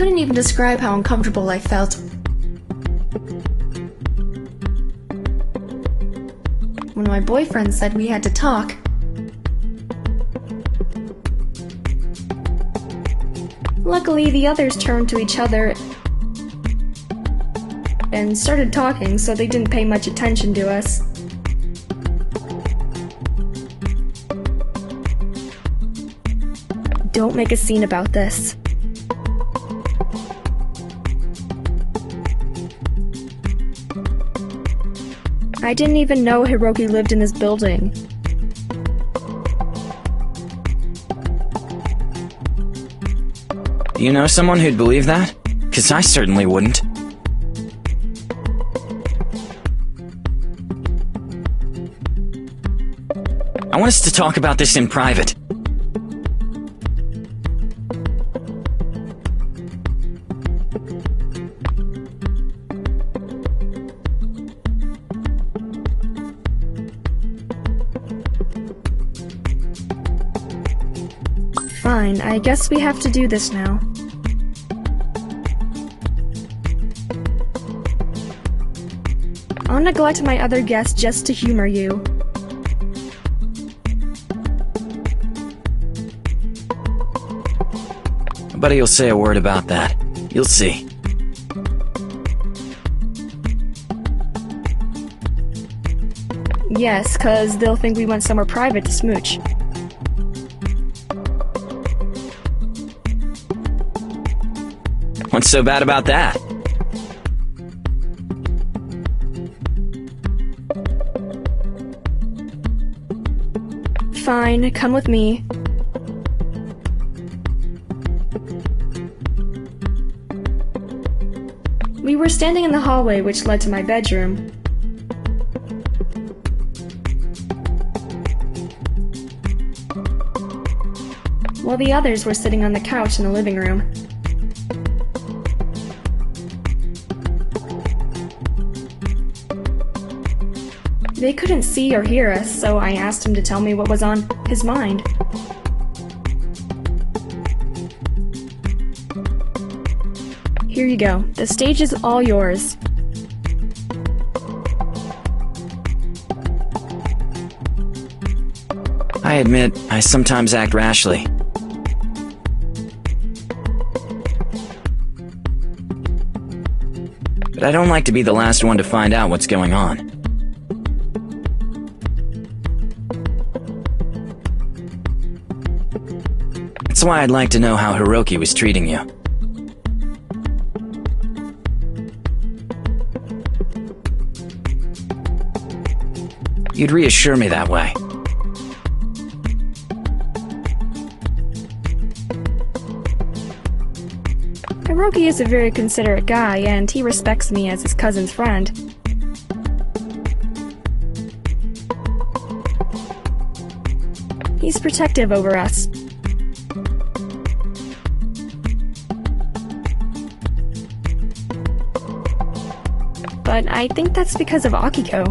couldn't even describe how uncomfortable I felt. When my boyfriend said we had to talk, luckily the others turned to each other and started talking, so they didn't pay much attention to us. Don't make a scene about this. I didn't even know Hiroki lived in this building. Do you know someone who'd believe that? 'Cause I certainly wouldn't. I want us to talk about this in private. Fine, I guess we have to do this now. I'll neglect my other guests just to humor you. Nobody will say a word about that. You'll see. Yes, 'cause they'll think we went somewhere private to smooch. What's so bad about that? Fine, come with me. We were standing in the hallway which led to my bedroom. While the others were sitting on the couch in the living room. They couldn't see or hear us, so I asked him to tell me what was on his mind. Here you go. The stage is all yours. I admit, I sometimes act rashly. But I don't like to be the last one to find out what's going on. That's why I'd like to know how Hiroki was treating you. You'd reassure me that way. Hiroki is a very considerate guy, and he respects me as his cousin's friend. He's protective over us. But I think that's because of Akiko.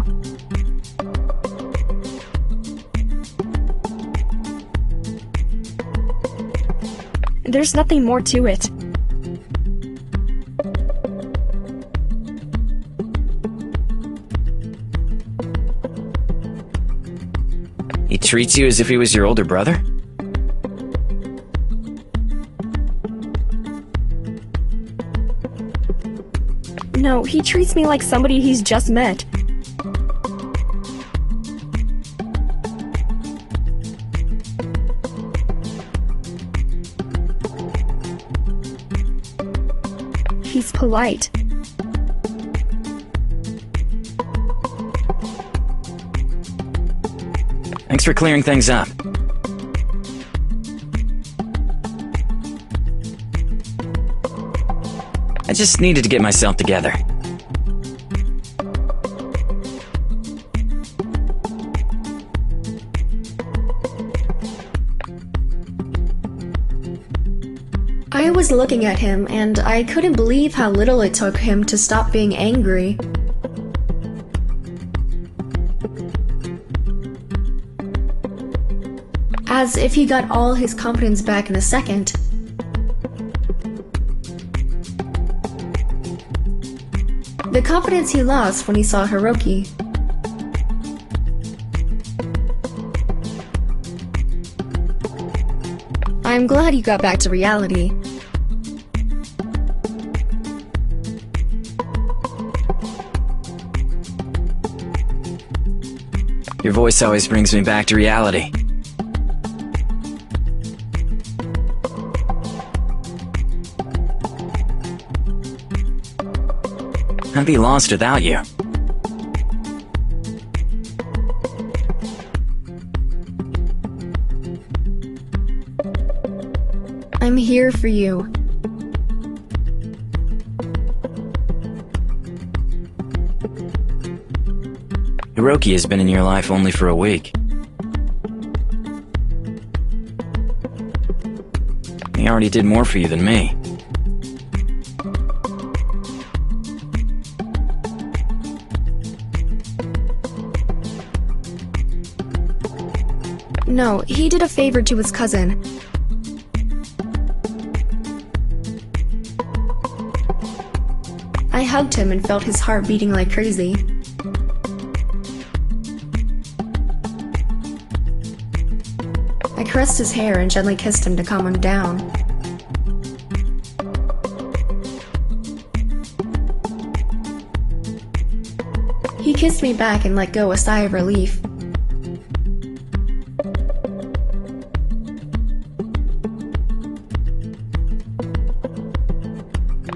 There's nothing more to it. He treats you as if he was your older brother? No, he treats me like somebody he's just met. He's polite. Thanks for clearing things up. I just needed to get myself together. I was looking at him, and I couldn't believe how little it took him to stop being angry. As if he got all his confidence back in a second. The confidence he lost when he saw Hiroki. I'm glad you got back to reality. Your voice always brings me back to reality. I'd be lost without you. I'm here for you. Hiroki has been in your life only for a week. He already did more for you than me. No, he did a favor to his cousin. I hugged him and felt his heart beating like crazy. I caressed his hair and gently kissed him to calm him down. He kissed me back and let go a sigh of relief.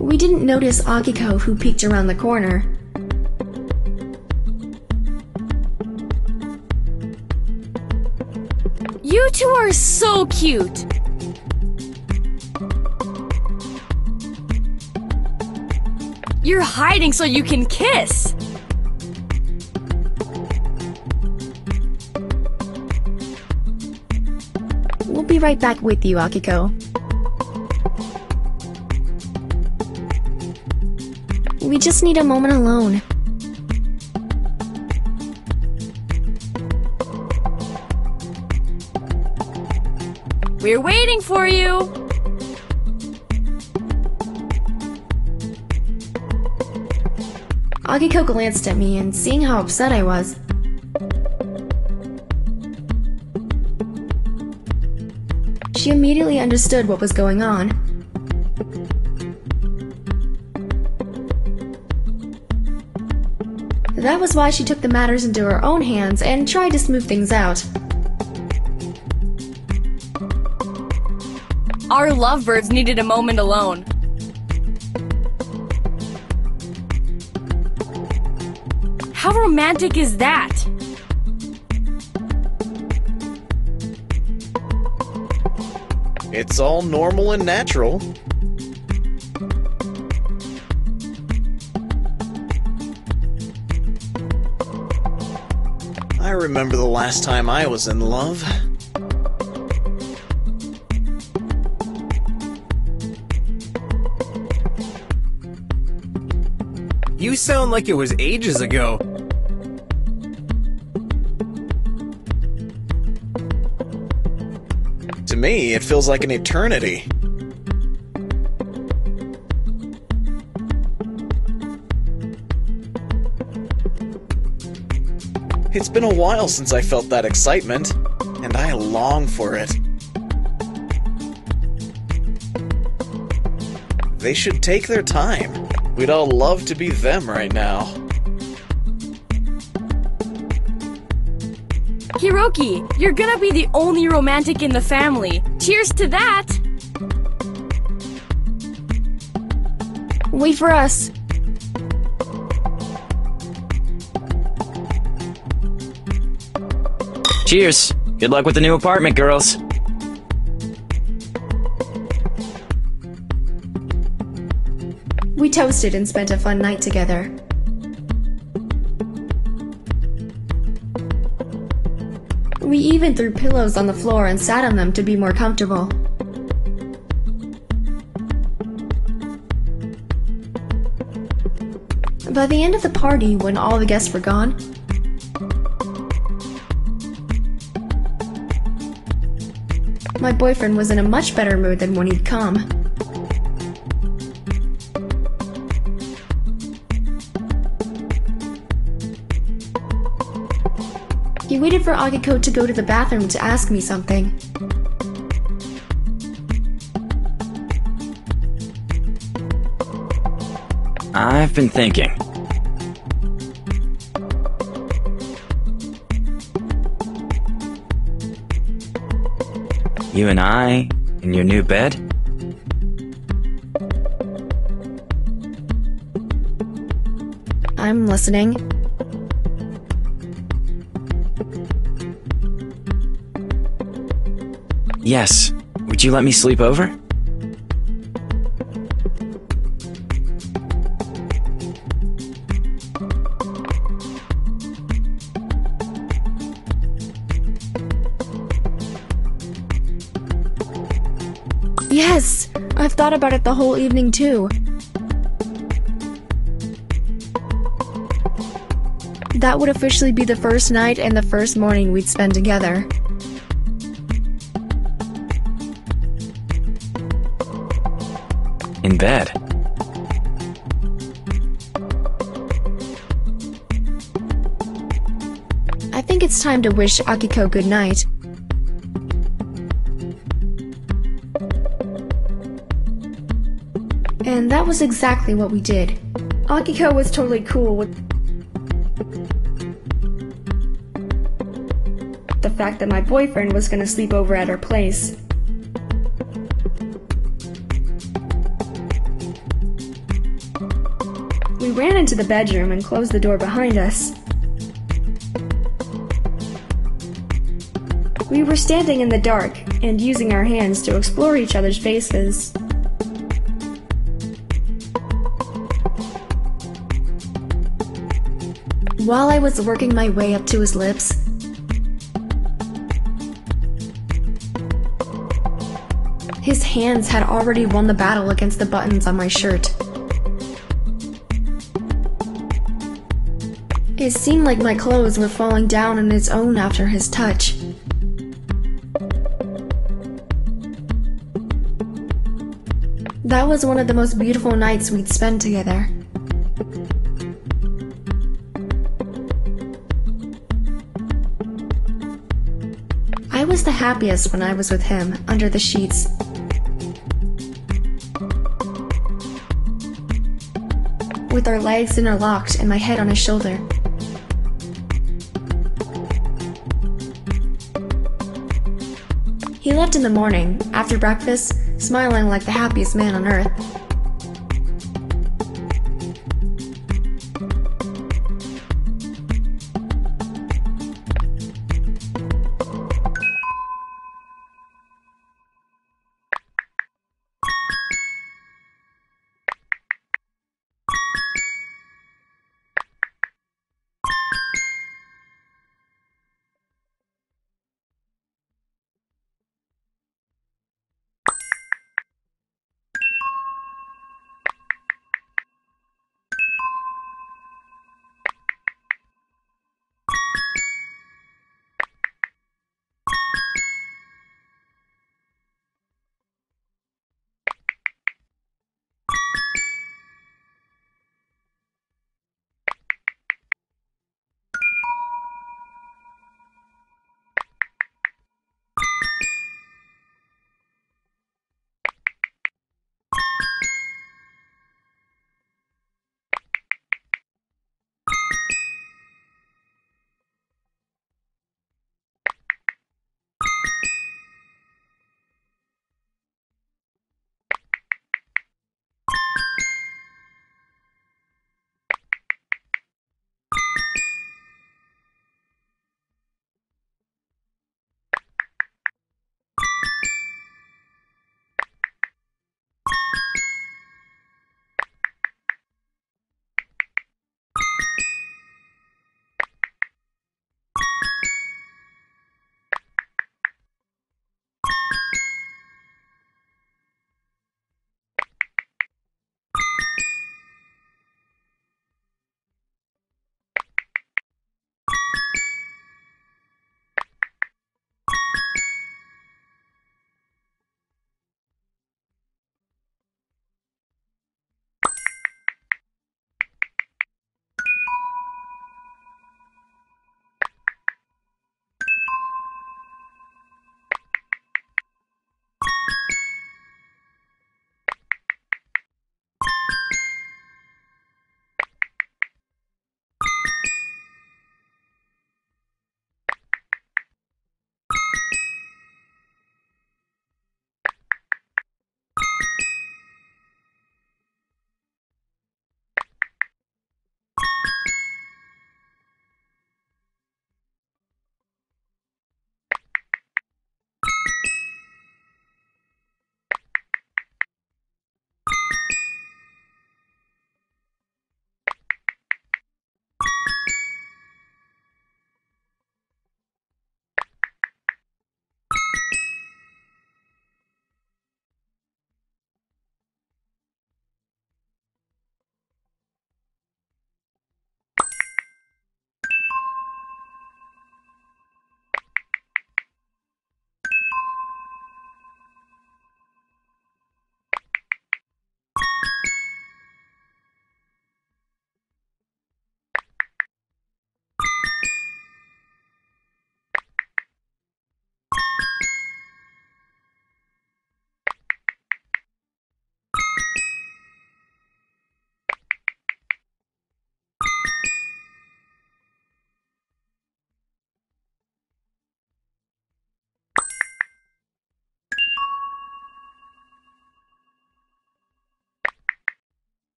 We didn't notice Akiko, who peeked around the corner. You two are so cute! You're hiding so you can kiss! We'll be right back with you, Akiko. We just need a moment alone. We're waiting for you! Akiko glanced at me, and seeing how upset I was, she immediately understood what was going on. That was why she took the matters into her own hands and tried to smooth things out. Our lovebirds needed a moment alone. How romantic is that? It's all normal and natural. I remember the last time I was in love. You sound like it was ages ago. To me, it feels like an eternity. It's been a while since I felt that excitement, and I long for it. They should take their time. We'd all love to be them right now. Hiroki, you're gonna be the only romantic in the family. Cheers to that! Wait for us. Cheers. Good luck with the new apartment, girls. We toasted and spent a fun night together. We even threw pillows on the floor and sat on them to be more comfortable. By the end of the party, when all the guests were gone, my boyfriend was in a much better mood than when he'd come. He waited for Akiko to go to the bathroom to ask me something. I've been thinking. You and I, in your new bed? I'm listening. Yes. Would you let me sleep over? Yes! I've thought about it the whole evening too. That would officially be the first night and the first morning we'd spend together. In bed. I think it's time to wish Akiko good night. And that was exactly what we did. Akiko was totally cool with the fact that my boyfriend was gonna sleep over at her place. We ran into the bedroom and closed the door behind us. We were standing in the dark and using our hands to explore each other's faces. While I was working my way up to his lips, his hands had already won the battle against the buttons on my shirt. It seemed like my clothes were falling down on its own after his touch. That was one of the most beautiful nights we'd spent together. I was the happiest when I was with him, under the sheets. With our legs interlocked and my head on his shoulder. He left in the morning, after breakfast, smiling like the happiest man on earth.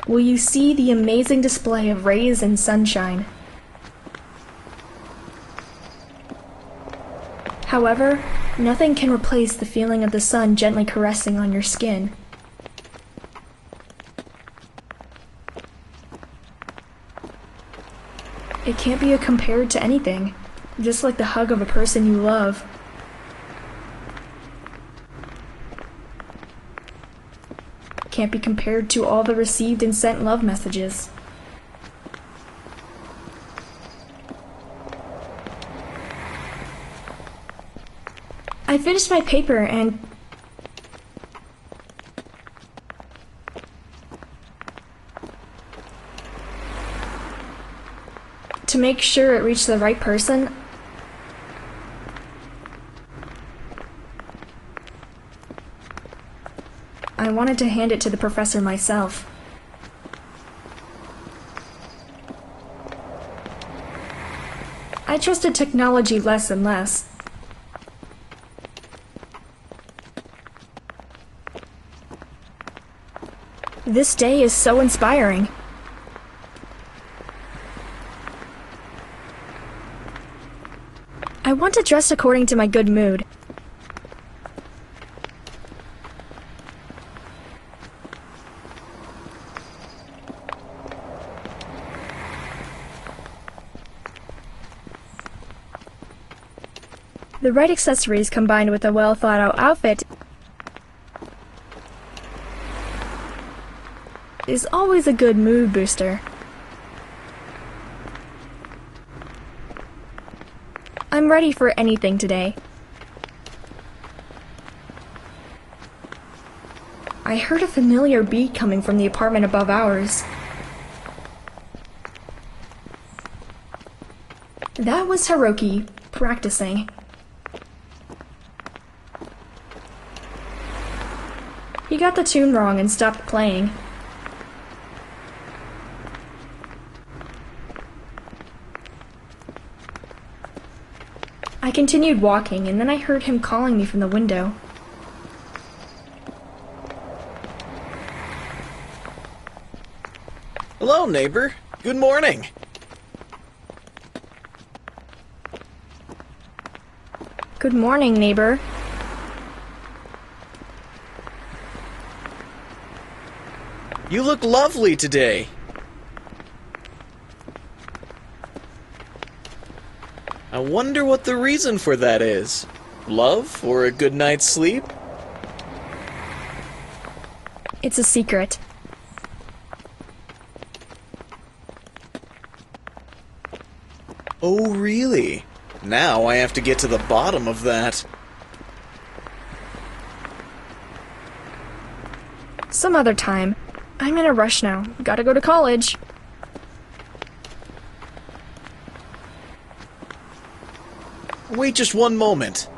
will you see the amazing display of rays and sunshine. However, nothing can replace the feeling of the sun gently caressing on your skin. It can't be compared to anything, just like the hug of a person you love. Can't be compared to all the received and sent love messages. I finished my paper and to make sure it reached the right person, I wanted to hand it to the professor myself. I trusted technology less and less. This day is so inspiring. I want to dress according to my good mood. The right accessories combined with a well-thought-out outfit is always a good mood booster. I'm ready for anything today. I heard a familiar beat coming from the apartment above ours. That was Hiroki practicing. He got the tune wrong and stopped playing. I continued walking, and then I heard him calling me from the window. Hello, neighbor. Good morning. Good morning, neighbor. You look lovely today. I wonder what the reason for that is. Love or a good night's sleep? It's a secret. Oh, really? Now I have to get to the bottom of that. Some other time. I'm in a rush now. Gotta go to college. Wait just one moment.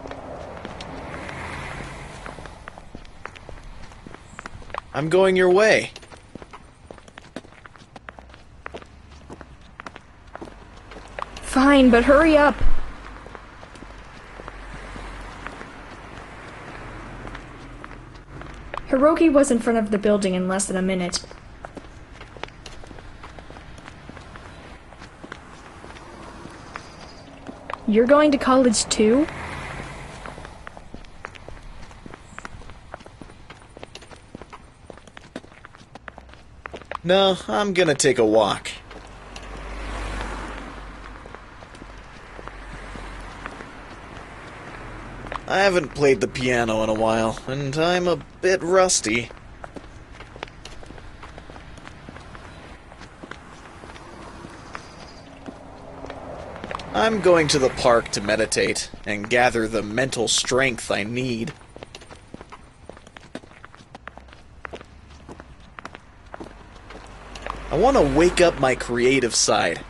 I'm going your way. Fine, but hurry up. Hiroki was in front of the building in less than a minute. You're going to college too? No, I'm gonna take a walk. I haven't played the piano in a while, and I'm a bit rusty. I'm going to the park to meditate and gather the mental strength I need. I want to wake up my creative side.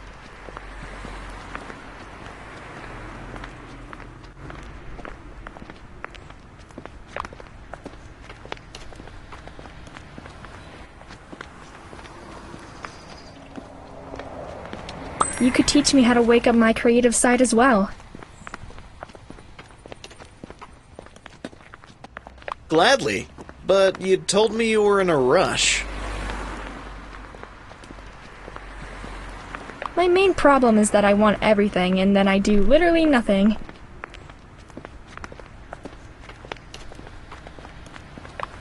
You could teach me how to wake up my creative side as well. Gladly, but you told me you were in a rush. My main problem is that I want everything, and then I do literally nothing.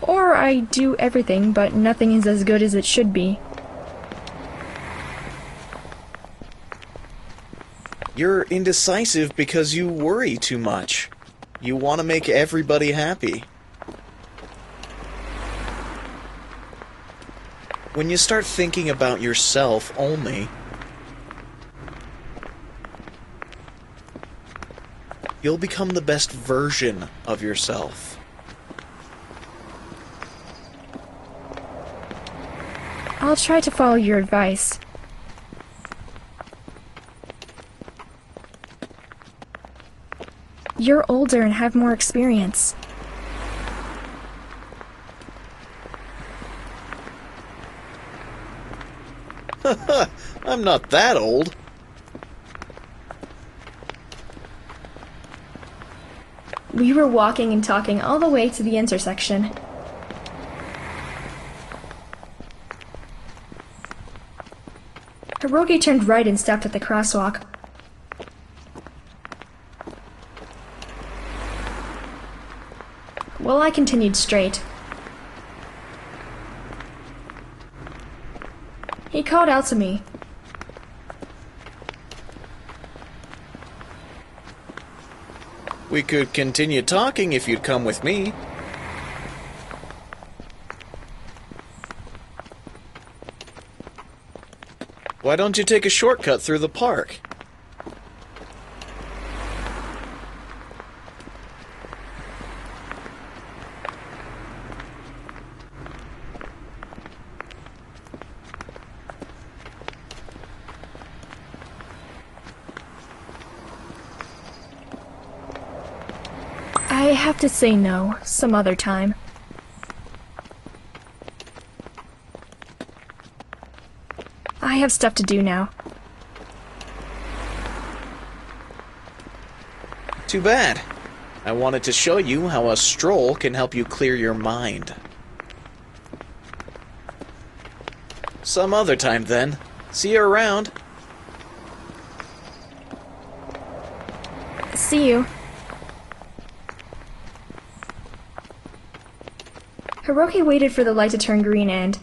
Or I do everything, but nothing is as good as it should be. You're indecisive because you worry too much. You want to make everybody happy. When you start thinking about yourself only, you'll become the best version of yourself. I'll try to follow your advice. You're older and have more experience. I'm not that old. We were walking and talking all the way to the intersection. Hiroki turned right and stopped at the crosswalk. Well, I continued straight. He called out to me. We could continue talking if you'd come with me. Why don't you take a shortcut through the park? I have to say no, some other time. I have stuff to do now. Too bad. I wanted to show you how a stroll can help you clear your mind. Some other time then. See you around. See you. Hiroki waited for the light to turn green and,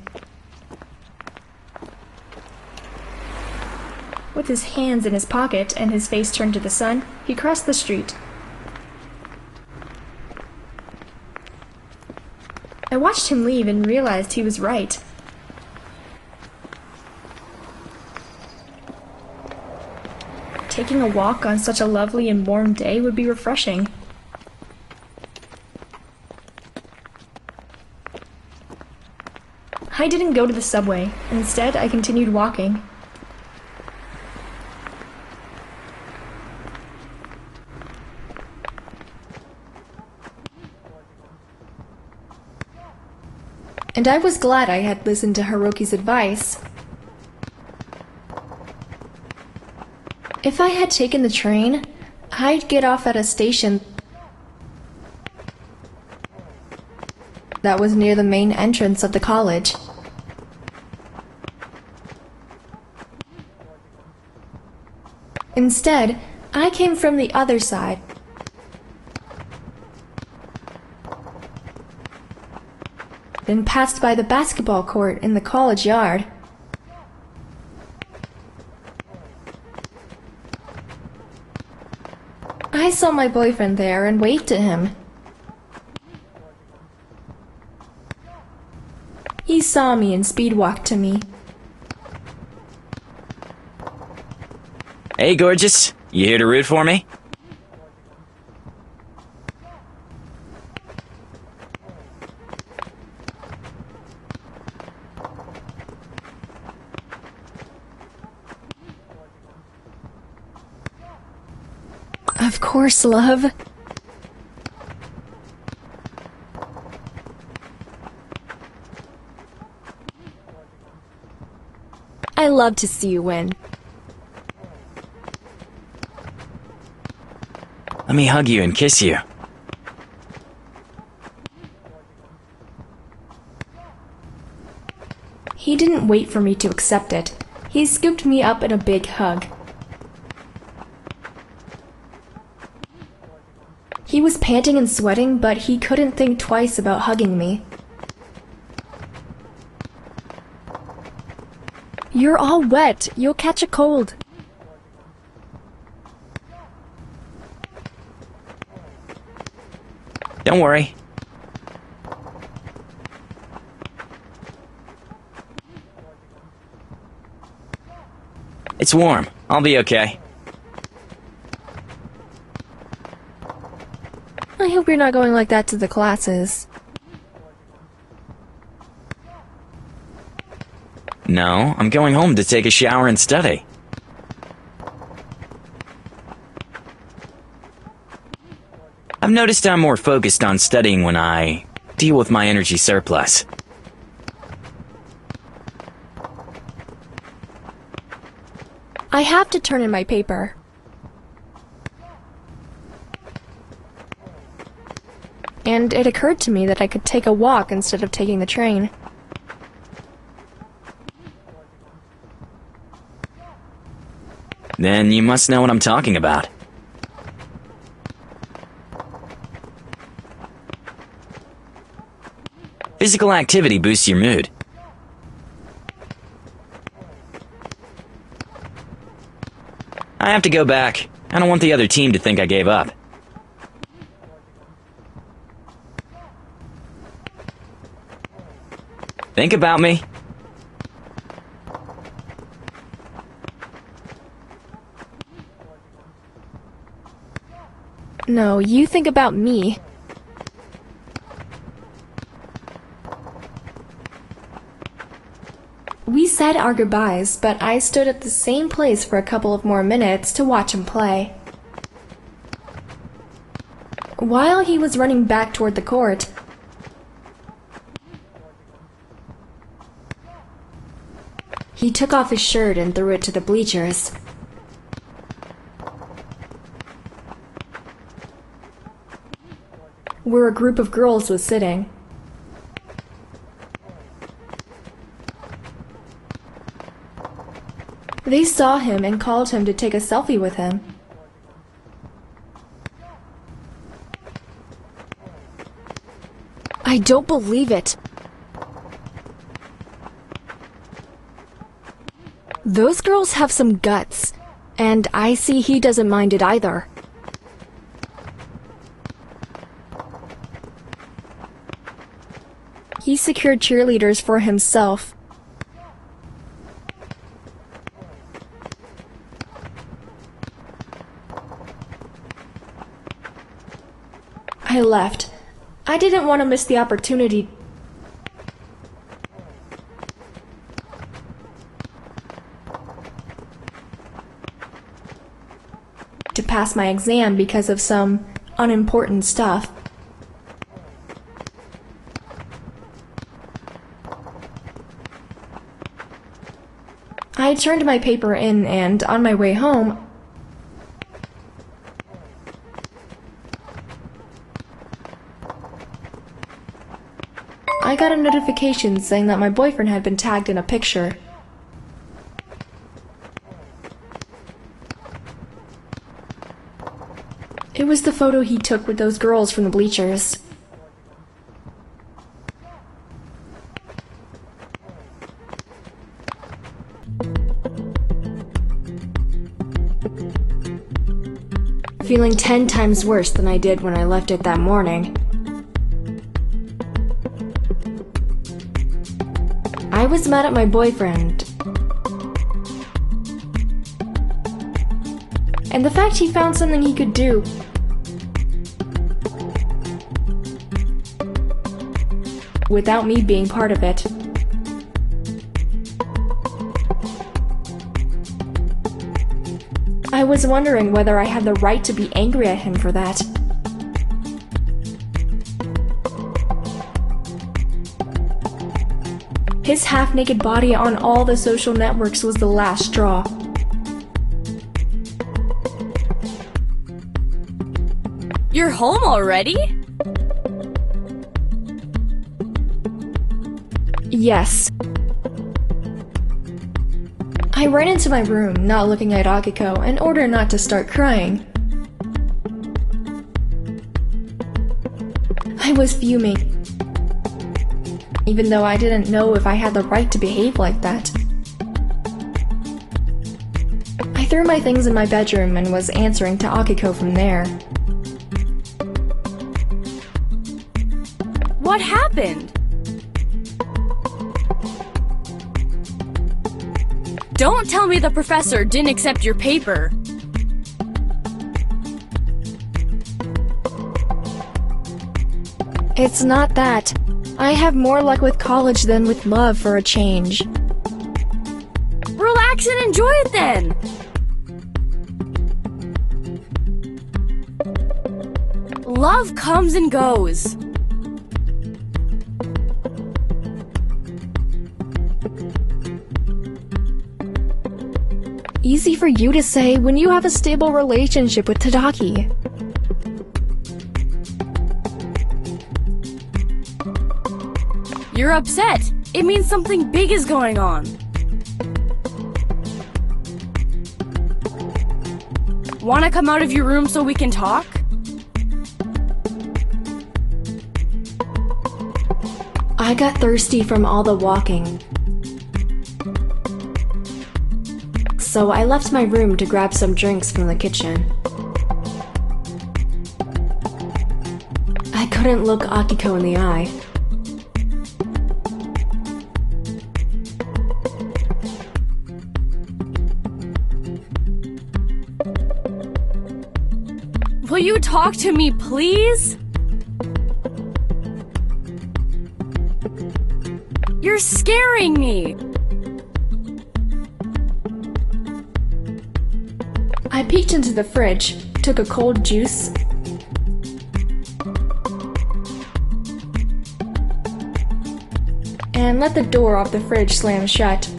with his hands in his pocket and his face turned to the sun, he crossed the street. I watched him leave and realized he was right. Taking a walk on such a lovely and warm day would be refreshing. I didn't go to the subway. Instead, I continued walking. And I was glad I had listened to Hiroki's advice. If I had taken the train, I'd get off at a station that was near the main entrance of the college. Instead, I came from the other side. Then passed by the basketball court in the college yard. I saw my boyfriend there and waved to him. He saw me and speed-walked to me. Hey, gorgeous. You here to root for me? Of course, love. I love to see you win. Let me hug you and kiss you. He didn't wait for me to accept it. He scooped me up in a big hug. He was panting and sweating, but he couldn't think twice about hugging me. You're all wet. You'll catch a cold. Don't worry. It's warm. I'll be okay. I hope you're not going like that to the classes. No, I'm going home to take a shower and study. I've noticed I'm more focused on studying when I deal with my energy surplus. I have to turn in my paper. And it occurred to me that I could take a walk instead of taking the train. Then you must know what I'm talking about. Physical activity boosts your mood. I have to go back. I don't want the other team to think I gave up. Think about me. No, you think about me. We said our goodbyes, but I stood at the same place for a couple of more minutes to watch him play. While he was running back toward the court, he took off his shirt and threw it to the bleachers. Where a group of girls was sitting. They saw him and called him to take a selfie with him. I don't believe it. Those girls have some guts, and I see he doesn't mind it either. He secured cheerleaders for himself. I left. I didn't want to miss the opportunity to pass my exam because of some unimportant stuff. I turned my paper in, and on my way home, I got a notification saying that my boyfriend had been tagged in a picture. It was the photo he took with those girls from the bleachers. Feeling 10 times worse than I did when I left it that morning. I was mad at my boyfriend. And the fact he found something he could do. Without me being part of it. I was wondering whether I had the right to be angry at him for that. His half-naked body on all the social networks was the last straw. You're home already? Yes. I ran into my room, not looking at Akiko, in order not to start crying. I was fuming, even though I didn't know if I had the right to behave like that. I threw my things in my bedroom and was answering to Akiko from there. What happened? Don't tell me the professor didn't accept your paper. It's not that. I have more luck with college than with love for a change. Relax and enjoy it then! Love comes and goes. Easy for you to say when you have a stable relationship with Tadaki. You're upset. It means something big is going on. Wanna come out of your room so we can talk? I got thirsty from all the walking, so I left my room to grab some drinks from the kitchen. I couldn't look Akiko in the eye. Will you talk to me, please? You're scaring me! I peeked into the fridge, took a cold juice, and let the door of the fridge slam shut.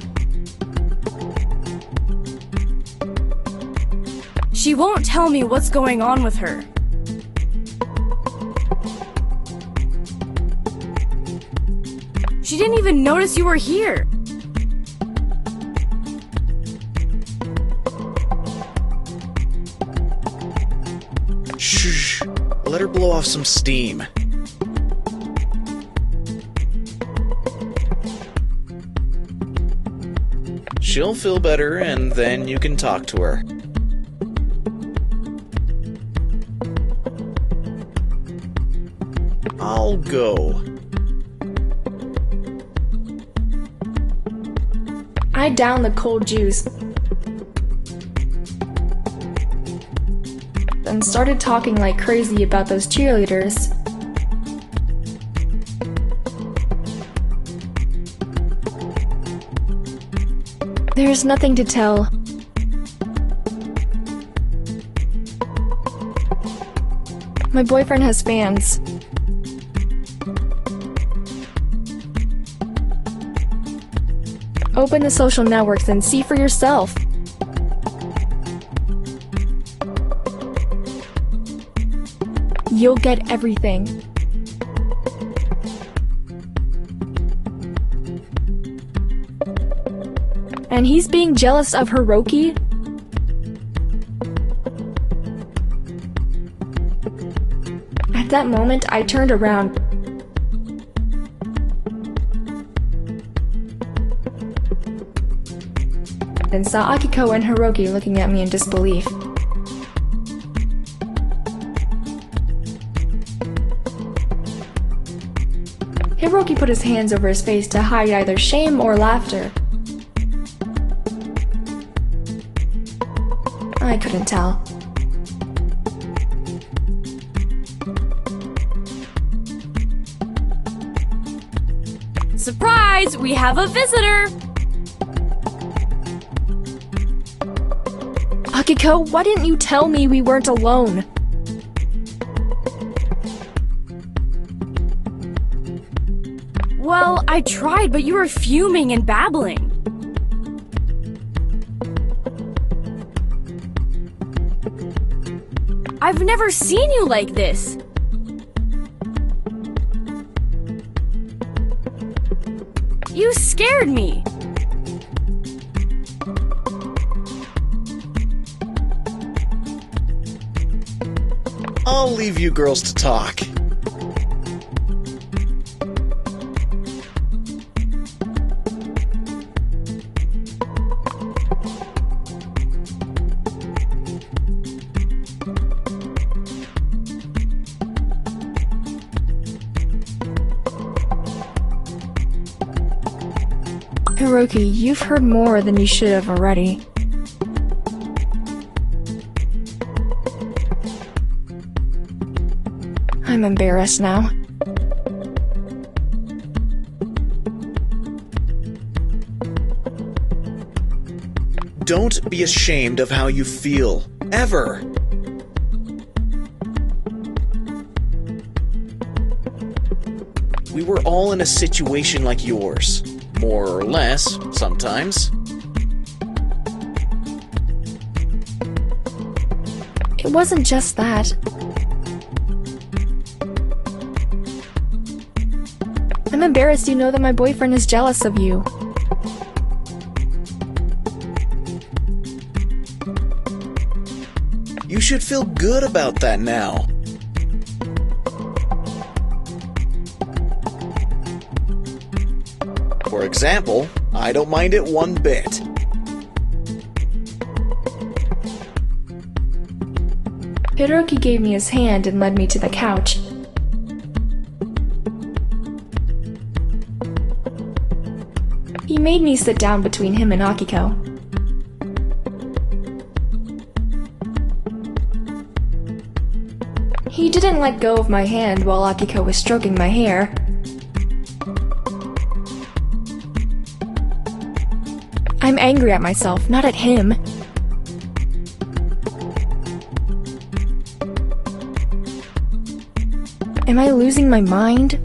She won't tell me what's going on with her. She didn't even notice you were here. Shh. Let her blow off some steam. She'll feel better, and then you can talk to her. I'll go. I downed the cold juice and started talking like crazy about those cheerleaders. There's nothing to tell. My boyfriend has fans. Open the social networks and see for yourself. You'll get everything. And he's being jealous of Hiroki? At that moment, I turned around and saw Akiko and Hiroki looking at me in disbelief. Hiroki put his hands over his face to hide either shame or laughter. I couldn't tell. Surprise! We have a visitor! Akiko, why didn't you tell me we weren't alone? Well, I tried, but you were fuming and babbling. I've never seen you like this. You scared me. I'll leave you girls to talk. Hiroki, you've heard more than you should have already. I'm embarrassed now. Don't be ashamed of how you feel. Ever. We were all in a situation like yours. More or less, sometimes. It wasn't just that. I'm embarrassed you know that my boyfriend is jealous of you. You should feel good about that now. For example, I don't mind it one bit. Hiroki gave me his hand and led me to the couch. He made me sit down between him and Akiko. He didn't let go of my hand while Akiko was stroking my hair. I'm angry at myself, not at him. Am I losing my mind?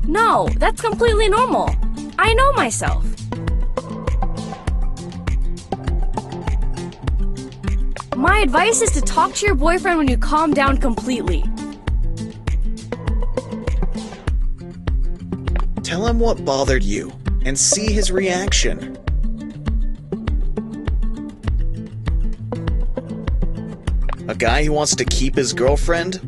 No, that's completely normal. I know myself. My advice is to talk to your boyfriend when you calm down completely. Tell him what bothered you, and see his reaction. A guy who wants to keep his girlfriend?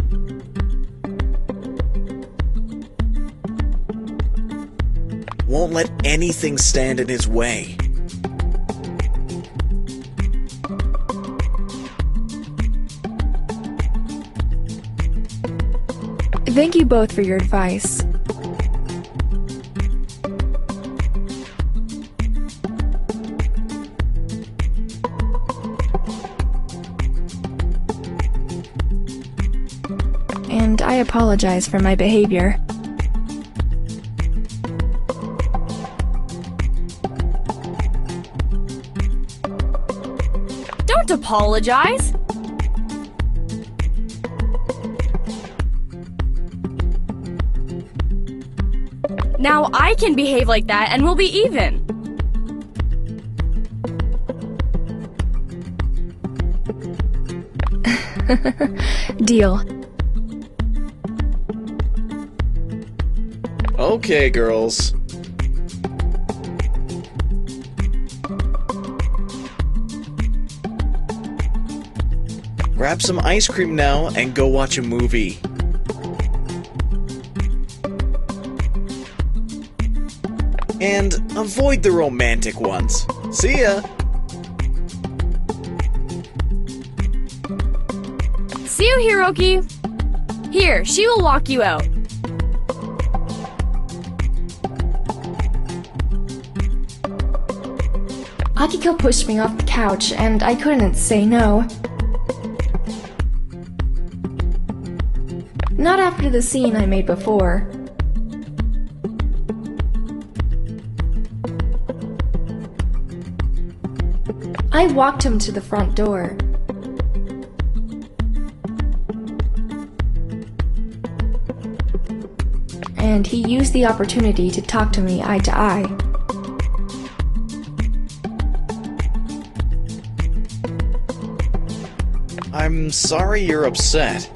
Won't let anything stand in his way. Thank you both for your advice. And I apologize for my behavior. Don't apologize. Now I can behave like that and we'll be even. Deal. Okay, girls. Grab some ice cream now and go watch a movie. And avoid the romantic ones. See ya! See you, Hiroki. Here, she will walk you out. Akiko pushed me off the couch, and I couldn't say no. Not after the scene I made before. I walked him to the front door. And he used the opportunity to talk to me eye to eye. I'm sorry you're upset.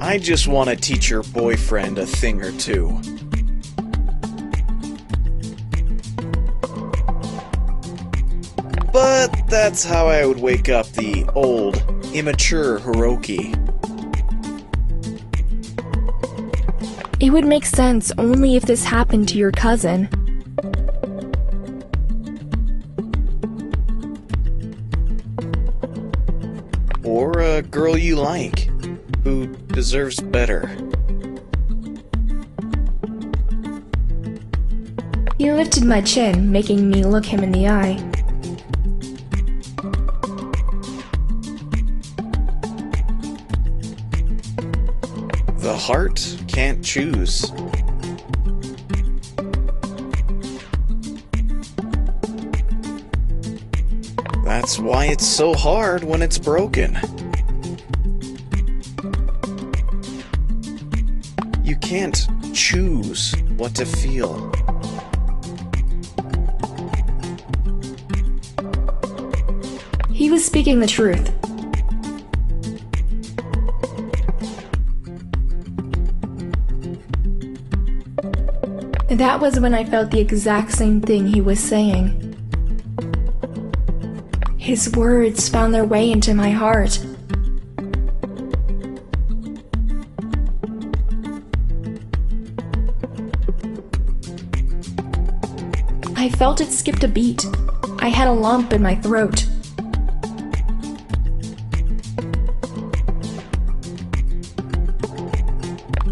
I just want to teach your boyfriend a thing or two. But that's how I would wake up the old, immature Hiroki. It would make sense only if this happened to your cousin. Or a girl you like, who deserves better. He lifted my chin, making me look him in the eye. The heart can't choose. That's why it's so hard when it's broken. You can't choose what to feel. He was speaking the truth. That was when I felt the exact same thing he was saying. His words found their way into my heart. I felt it skipped a beat. I had a lump in my throat.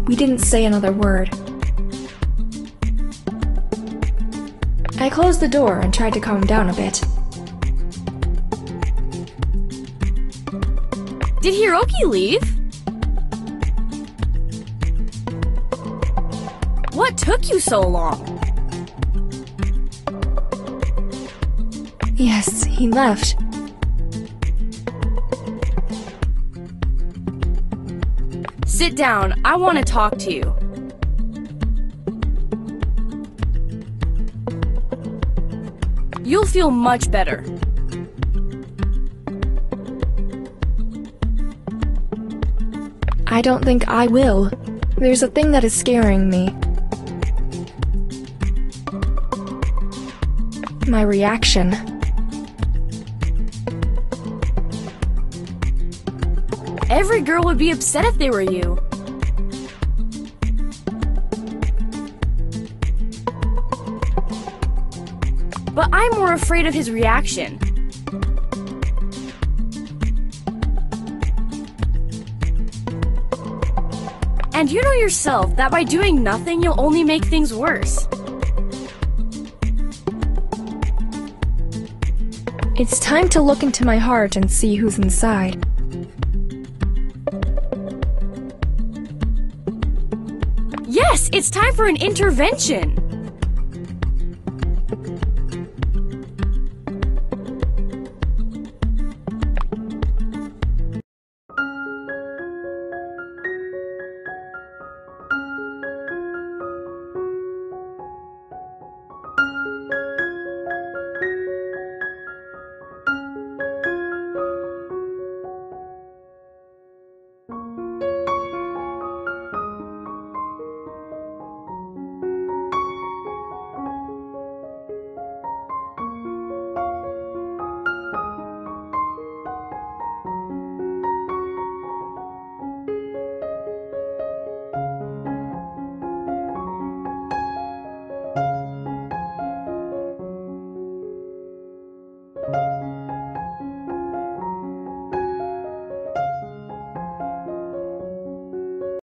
We didn't say another word. I closed the door and tried to calm down a bit. Did Hiroki leave? What took you so long? Yes, he left. Sit down, I want to talk to you. You'll feel much better. I don't think I will. There's a thing that is scaring me. My reaction. Every girl would be upset if they were you. But I'm more afraid of his reaction. And you know yourself that by doing nothing, you'll only make things worse. It's time to look into my heart and see who's inside. Yes, it's time for an intervention.